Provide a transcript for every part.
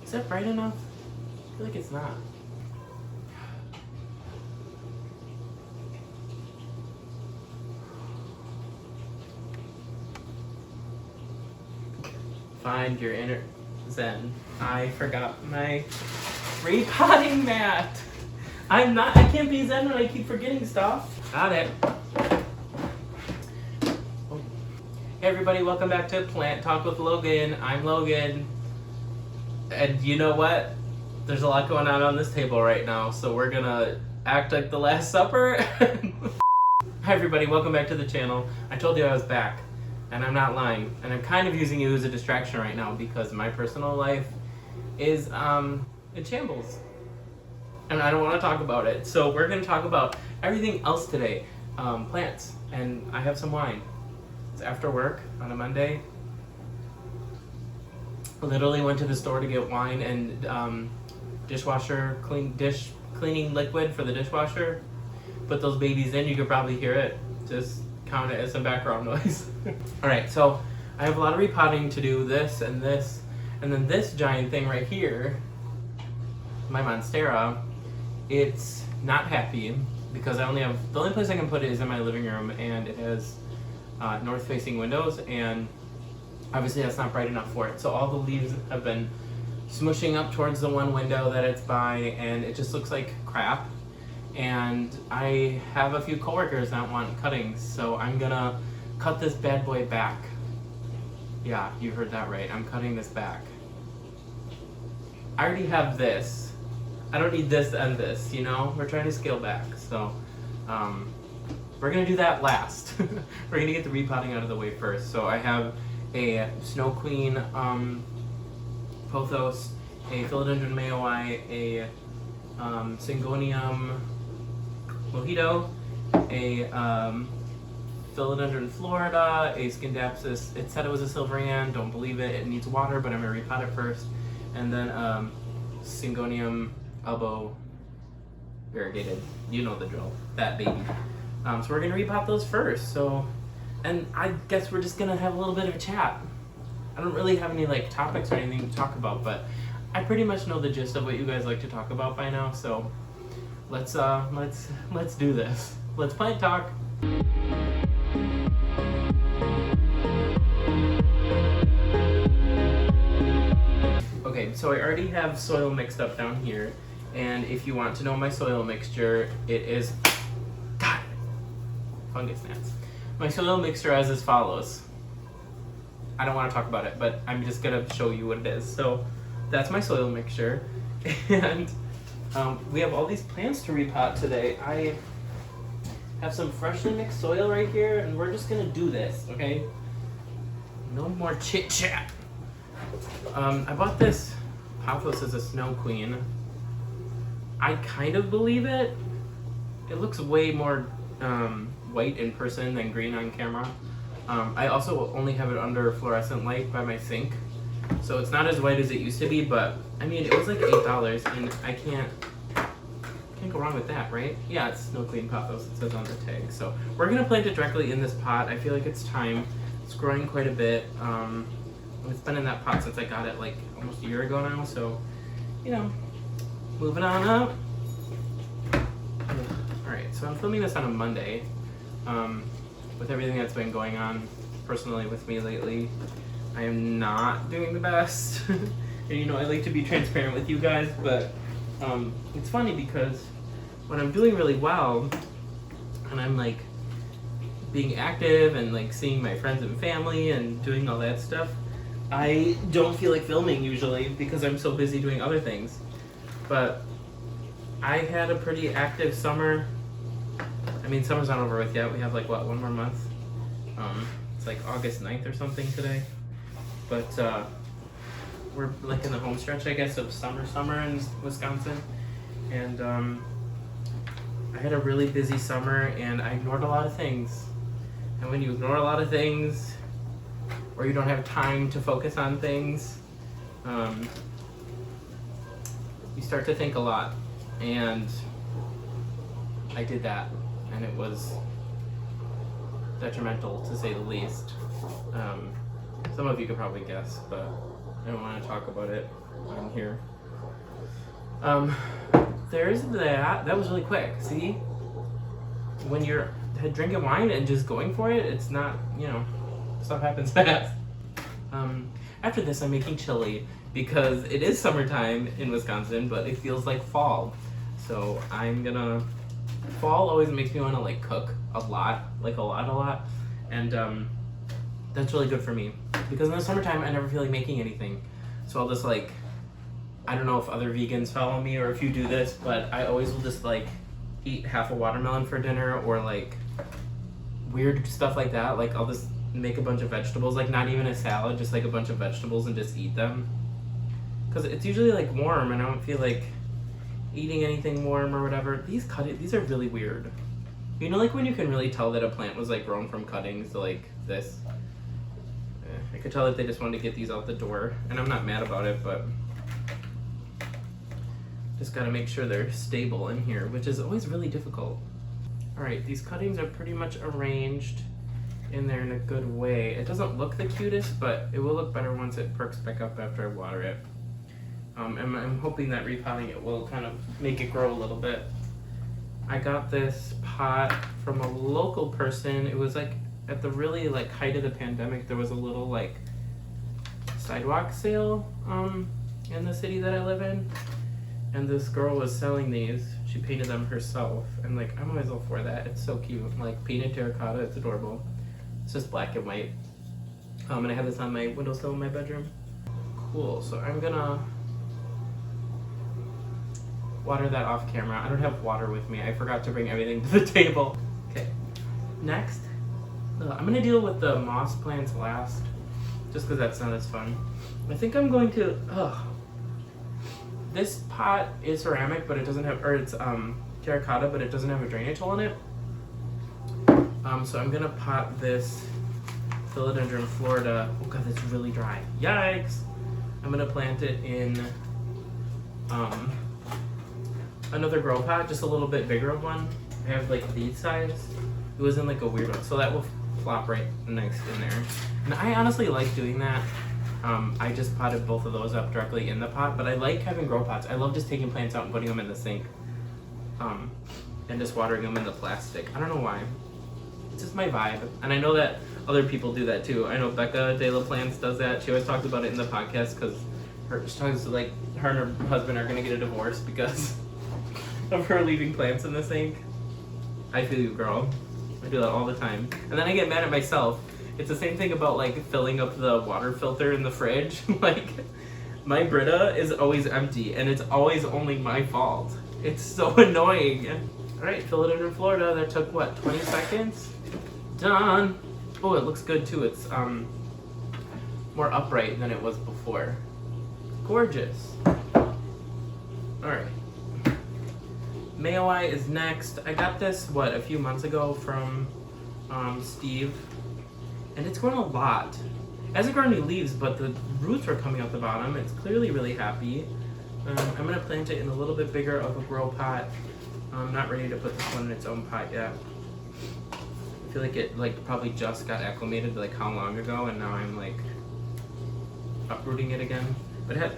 Is that bright enough? I feel like it's not. Find your inner zen. I forgot my repotting mat. I can't be zen when I keep forgetting stuff. Got it. Oh. Hey everybody, welcome back to Plant Talk with Logan. I'm Logan. And you know what? There's a lot going on this table right now, so we're gonna act like the Last Supper. Hi everybody, welcome back to the channel. I told you I was back, and I'm not lying. And I'm kind of using you as a distraction right now because my personal life is in shambles. And I don't want to talk about it. So we're gonna talk about everything else today. Plants, and I have some wine. It's after work on a Monday. Literally went to the store to get wine and dishwasher cleaning liquid for the dishwasher. Put those babies in. You could probably hear it. Just count it as some background noise. All right, so I have a lot of repotting to do. This, and then this giant thing right here, my monstera. It's not happy because the only place I can put it is in my living room, and it has north-facing windows, and obviously that's not bright enough for it. So all the leaves have been smushing up towards the one window that it's by, and it just looks like crap. And I have a few coworkers that want cuttings, so I'm gonna cut this bad boy back. Yeah, you heard that right. I'm cutting this back. I already have this. I don't need this and this, you know? We're trying to scale back, so we're gonna do that last. We're gonna get the repotting out of the way first. So I have a Snow Queen pothos, a Philodendron mayoi, a Syngonium mojito, a Philodendron florida, a Scindapsus. It said it was a Silverian. Don't believe it. It needs water, but I'm gonna repot it first. And then Syngonium elbow variegated. You know the drill. That baby. So we're gonna repot those first. So, and I guess we're just gonna have a little bit of a chat. I don't really have any like topics or anything to talk about, but I pretty much know the gist of what you guys like to talk about by now. So let's do this. Let's plant talk. Okay, so I already have soil mixed up down here, and if you want to know my soil mixture, it is fungus gnats. My soil mixture is as follows. I don't want to talk about it, but I'm just gonna show you what it is. So that's my soil mixture, and we have all these plants to repot today. I have some freshly mixed soil right here, and we're just gonna do this, okay? No more chit chat. I bought this pothos as a Snow Queen. I kind of believe it. It looks way more white in person than green on camera. I also only have it under fluorescent light by my sink, so it's not as white as it used to be, but I mean, it was like $8, and I can't go wrong with that, right? Yeah, it's Snow Queen pothos, it says on the tag. So we're gonna plant it directly in this pot. I feel like it's time. It's growing quite a bit. It's been in that pot since I got it like almost a year ago now, so, you know, moving on up. Alright, so I'm filming this on a Monday. With everything that's been going on personally with me lately, I am not doing the best. And you know, I like to be transparent with you guys, but it's funny because when I'm doing really well and I'm like being active and like seeing my friends and family and doing all that stuff, I don't feel like filming usually because I'm so busy doing other things. But I had a pretty active summer. I mean, summer's not over with yet. We have like, what, one more month? It's like August 9th or something today. But we're like in the home stretch, I guess, of summer in Wisconsin. And I had a really busy summer, and I ignored a lot of things. And when you ignore a lot of things, or you don't have time to focus on things, you start to think a lot. And I did that, and it was detrimental to say the least. Some of you could probably guess, but I don't want to talk about it on here. There's that. That was really quick. See? When you're drinking wine and just going for it, it's not, you know, stuff happens fast. After this, I'm making chili because it is summertime in Wisconsin, but it feels like fall. So I'm gonna, fall always makes me want to like cook a lot, like a lot. And that's really good for me because in the summertime, I never feel like making anything. So I'll just like, I don't know if other vegans follow me or if you do this, but I always will just like eat half a watermelon for dinner or like weird stuff like that. Like I'll just make a bunch of vegetables, like not even a salad, just like a bunch of vegetables and just eat them. Because it's usually like warm and I don't feel like eating anything warm or whatever. These are really weird. You know, like when you can really tell that a plant was like grown from cuttings to like this. I could tell that they just wanted to get these out the door, and I'm not mad about it, but just gotta make sure they're stable in here, which is always really difficult. All right, these cuttings are pretty much arranged in there in a good way. It doesn't look the cutest, but it will look better once it perks back up after I water it. And I'm hoping that repotting it will kind of make it grow a little bit. I got this pot from a local person. It was like at the really like height of the pandemic, there was a little like sidewalk sale in the city that I live in. And this girl was selling these. She painted them herself. And like, I'm always all for that. It's so cute. Like painted terracotta, it's adorable. It's just black and white. And I have this on my windowsill in my bedroom. Cool, so I'm gonna water that off camera. I don't have water with me. I forgot to bring everything to the table. Okay, next, I'm gonna deal with the moss plants last, just because that's not as fun. I think I'm going to, this pot is ceramic, but it doesn't have, or it's terracotta, but it doesn't have a drainage hole in it. So I'm gonna pot this philodendron Florida. Oh god, that's really dry. Yikes! I'm gonna plant it in another grow pot, just a little bit bigger of one. I have like these size. It was in like a weird one, so that will flop right next in there. And I honestly like doing that. I just potted both of those up directly in the pot, but I like having grow pots. I love just taking plants out and putting them in the sink, and just watering them in the plastic. I don't know why. It's just my vibe, and I know that other people do that too. I know Becca De La Plants does that. She always talks about it in the podcast because she talks like her and her husband are gonna get a divorce because of her leaving plants in the sink. I feel you, girl. I do that all the time, and then I get mad at myself. It's the same thing about like filling up the water filter in the fridge. Like my Brita is always empty, and it's always only my fault. It's so annoying. All right, philodendron Florida. That took what, 20 seconds? Done. Oh, it looks good too. It's more upright than it was before. Gorgeous. All right. Mayoi is next. I got this, what, a few months ago from Steve, and it's grown a lot. It hasn't grown any leaves, but the roots are coming out the bottom. It's clearly really happy. I'm gonna plant it in a little bit bigger of a grow pot. I'm not ready to put this one in its own pot yet. I feel like it like probably just got acclimated to like how long ago, and now I'm like uprooting it again. But it had,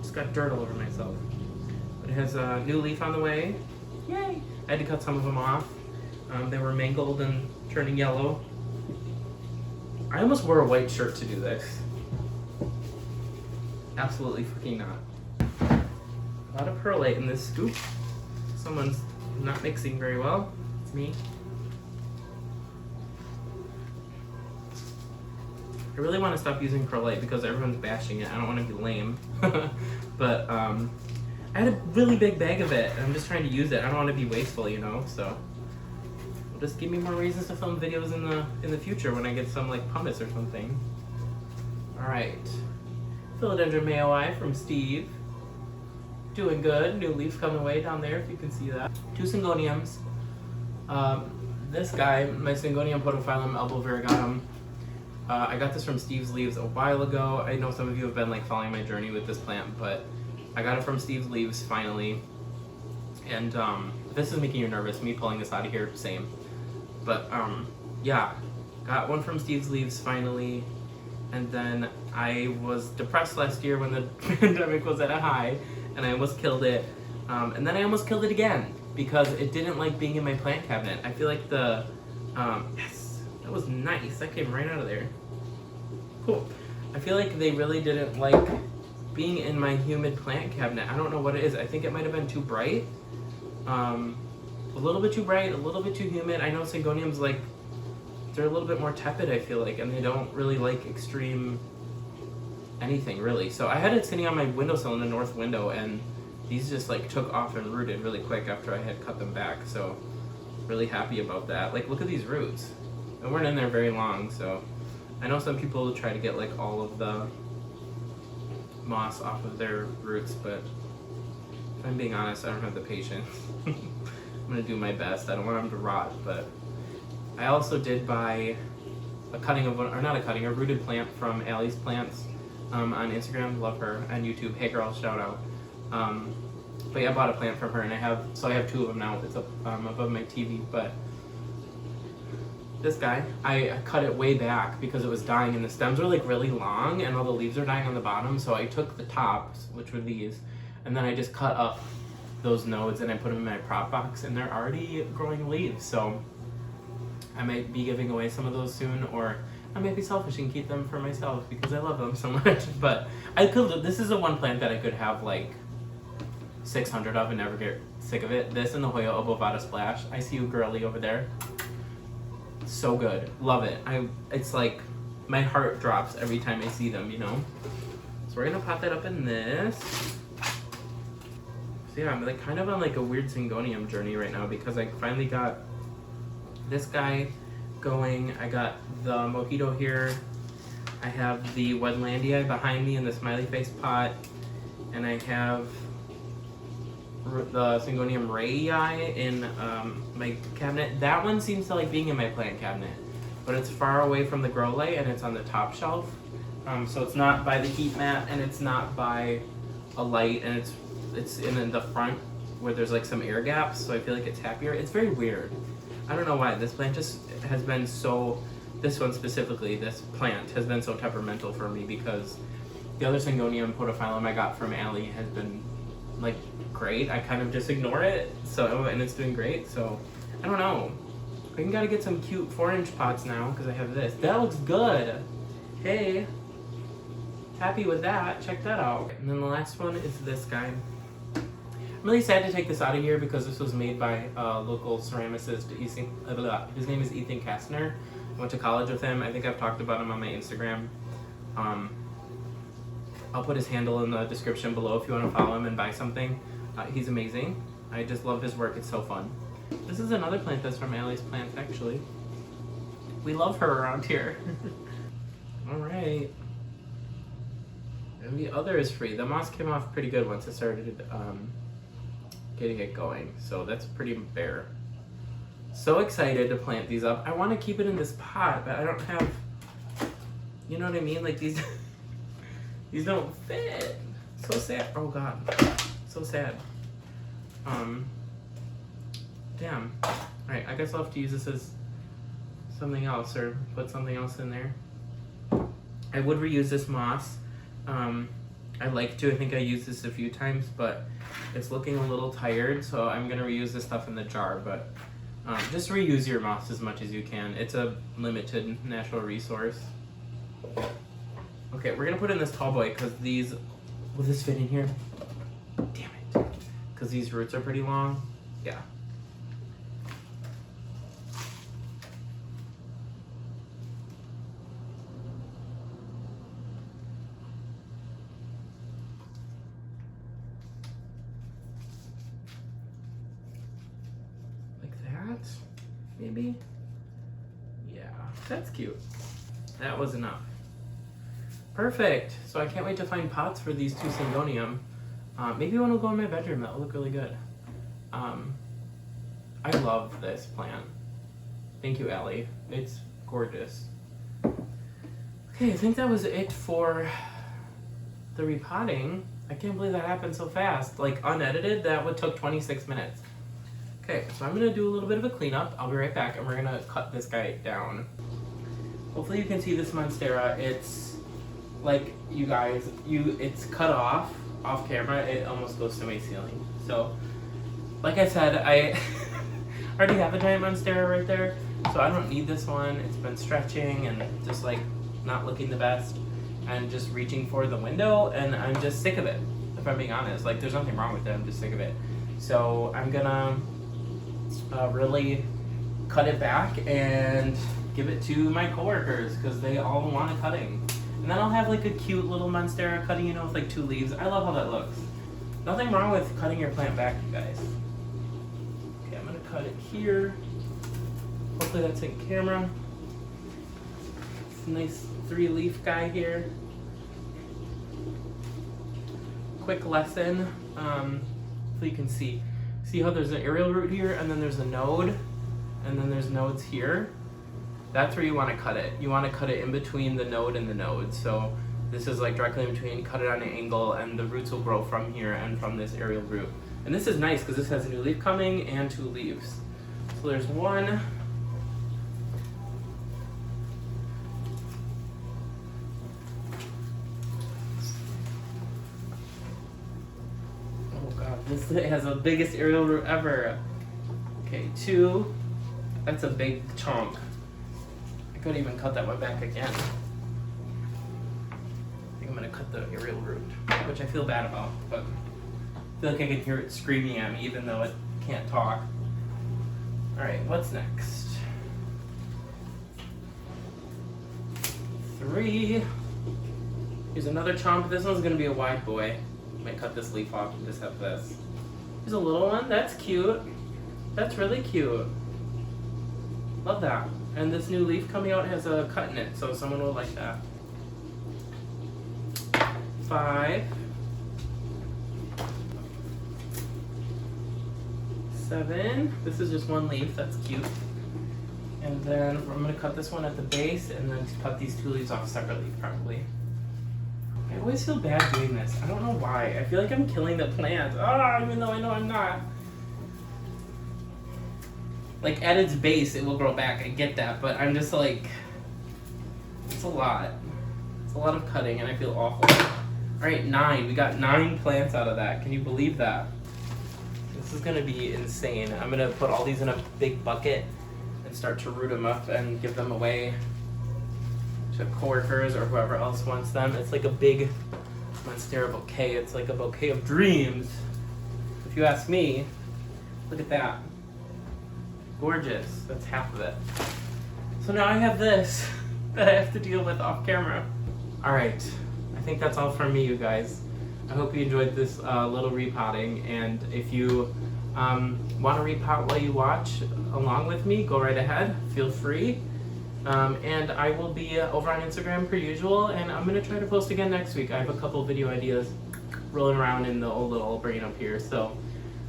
just got dirt all over myself. But it has a new leaf on the way. Yay! I had to cut some of them off. They were mangled and turning yellow. I almost wore a white shirt to do this. Absolutely freaking not. A lot of perlite in this scoop. Someone's not mixing very well. It's me. I really want to stop using perlite because everyone's bashing it. I don't want to be lame. But I had a really big bag of it, and I'm just trying to use it. I don't want to be wasteful, you know, so just give me more reasons to film videos in the future when I get some like pumice or something. Alright. Philodendron Mayoi from Steve. Doing good. New leaf coming away down there, if you can see that. 2 syngoniums. This guy, my Syngonium podophyllum elbovariegatum, I got this from Steve's Leaves a while ago. I know some of you have been like following my journey with this plant, but I got it from Steve's Leaves finally. And this is making you nervous, me pulling this out of here, same. But yeah, got one from Steve's Leaves finally. And then I was depressed last year when the pandemic was at a high, and I almost killed it. And then I almost killed it again because it didn't like being in my plant cabinet. I feel like the, yes, that was nice. That came right out of there. Cool. I feel like they really didn't like being in my humid plant cabinet. I don't know what it is. I think it might have been too bright. A little bit too bright, a little bit too humid. I know Syngoniums, like, they're a little bit more tepid, I feel like, and they don't really like extreme anything, really. So I had it sitting on my windowsill in the north window, and these just, like, took off and rooted really quick after I had cut them back. So really happy about that. Like, look at these roots. They weren't in there very long, so I know some people try to get, like, all of the moss off of their roots, but if I'm being honest, I don't have the patience. I'm gonna do my best. I don't want them to rot, but I also did buy a cutting of one, or not a cutting, a rooted plant from Allie's Plants on Instagram. Love her. And YouTube. Hey girl, shout out. But yeah, I bought a plant from her, and I have two of them now. It's up above my TV. But this guy, I cut it way back because it was dying, and the stems were like really long, and all the leaves are dying on the bottom. So I took the tops, which were these, and then I just cut up those nodes and I put them in my prop box, and they're already growing leaves. So I might be giving away some of those soon, or I might be selfish and keep them for myself because I love them so much. But I could. This is the one plant that I could have like 600 of and never get sick of it. This and the Hoya obovata splash. I see you, girly, over there. So good, love it. It's like my heart drops every time I see them, you know. So we're gonna pop that up in this. So yeah, I'm like kind of on like a weird Syngonium journey right now because I finally got this guy going. I got the Mojito here. I have the Wedlandia behind me in the smiley face pot, and I have the Syngonium Rayi in my cabinet. That one seems to like being in my plant cabinet, but it's far away from the grow light and it's on the top shelf. So it's not by the heat mat and it's not by a light, and it's in the front where there's like some air gaps, so I feel like it's happier. It's very weird. I don't know why. This plant just has been so, this one specifically, this plant has been so temperamental for me because the other Syngonium podophyllum I got from Allie has been like great. I kind of just ignore it, so, and it's doing great. So I don't know. I gotta get some cute 4-inch pots now because I have this. That looks good. Hey, happy with that. Check that out. And then the last one is this guy. I'm really sad to take this out of here because this was made by a local ceramicist. His name is Ethan Kastner. I went to college with him. I think I've talked about him on my Instagram. I'll put his handle in the description below if you want to follow him and buy something. He's amazing. I just love his work. It's so fun. This is another plant that's from Allie's Plants, actually. We love her around here. All right. And the other is free. The moss came off pretty good once I started getting it going. So that's pretty bare. So excited to plant these up. I want to keep it in this pot, but I don't have, you know what I mean? Like these, these don't fit. So sad. Oh God, so sad. Damn. All right, I guess I'll have to use this as something else or put something else in there. I would reuse this moss. I'd like to. I think I used this a few times, but it's looking a little tired, so I'm gonna reuse this stuff in the jar. But just reuse your moss as much as you can. It's a limited natural resource. Okay, we're gonna put in this tall boy because these, will this fit in here? Damn it. Because these roots are pretty long. Yeah. Maybe? Yeah, that's cute. That was enough. Perfect. So I can't wait to find pots for these two Syngonium. Maybe one will go in my bedroom. That will look really good. I love this plant. Thank you, Allie. It's gorgeous. Okay, I think that was it for the repotting. I can't believe that happened so fast. Like unedited, that would took 26 minutes. Okay, so I'm gonna do a little bit of a cleanup. I'll be right back and we're gonna cut this guy down. Hopefully you can see this monstera. It's like you guys, it's cut off camera. It almost goes to my ceiling. So, like I said, I already have a giant monstera right there, so I don't need this one. It's been stretching and just like not looking the best, and just reaching for the window, and I'm just sick of it. If I'm being honest, like there's nothing wrong with it. I'm just sick of it. So I'm gonna really cut it back and give it to my coworkers because they all want a cutting. And then I'll have like a cute little monstera cutting, you know, with like 2 leaves. I love how that looks. Nothing wrong with cutting your plant back, you guys. Okay, I'm gonna cut it here. Hopefully that's in camera. It's a nice 3-leaf guy here. Quick lesson, so you can see how there's an aerial root here, and then there's a node, and then there's nodes here. That's where you want to cut it. You want to cut it in between the node and the node. So this is like directly in between, cut it on an angle, and the roots will grow from here and from this aerial root. And this is nice because this has a new leaf coming and 2 leaves. So there's one. This has the biggest aerial root ever. Okay, 2. That's a big chunk. I could even cut that one back again. I think I'm gonna cut the aerial root, which I feel bad about, but I feel like I can hear it screaming at me even though it can't talk. Alright, what's next? 3. Here's another chomp. This one's gonna be a wide boy. Might cut this leaf off and just have this. Here's a little one. That's cute. That's really cute. Love that. And this new leaf coming out has a cut in it, so someone will like that. 5. 7. This is just 1 leaf. That's cute. And then I'm going to cut this one at the base and then cut these 2 leaves off separately, probably. I always feel bad doing this. I don't know why. I feel like I'm killing the plant. Even though I know I'm not. Like, at its base, it will grow back. I get that, but I'm just like... It's a lot. It's a lot of cutting, and I feel awful. Alright, 9. We got 9 plants out of that. Can you believe that? This is going to be insane. I'm going to put all these in a big bucket and start to root them up and give them away to coworkers or whoever else wants them. It's like a big monstera bouquet. It's like a bouquet of dreams. If you ask me, look at that. Gorgeous. That's half of it. So now I have this that I have to deal with off camera. Alright, I think that's all from me, you guys. I hope you enjoyed this little repotting, and if you want to repot while you watch along with me, go right ahead. Feel free. And I will be over on Instagram per usual, and I'm going to try to post again next week. I have a couple video ideas rolling around in the old little brain up here, so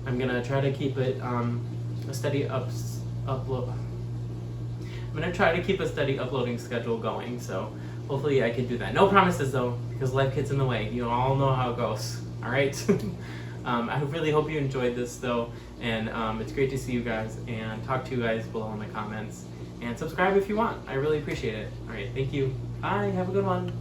I'm going to try to keep it a steady upload. I'm going to try to keep a steady uploading schedule going, so hopefully I can do that. No promises though, because life gets in the way. You all know how it goes, alright? I really hope you enjoyed this though, and it's great to see you guys and talk to you guys below in the comments. And subscribe if you want. I really appreciate it. Alright, thank you. Bye, have a good one.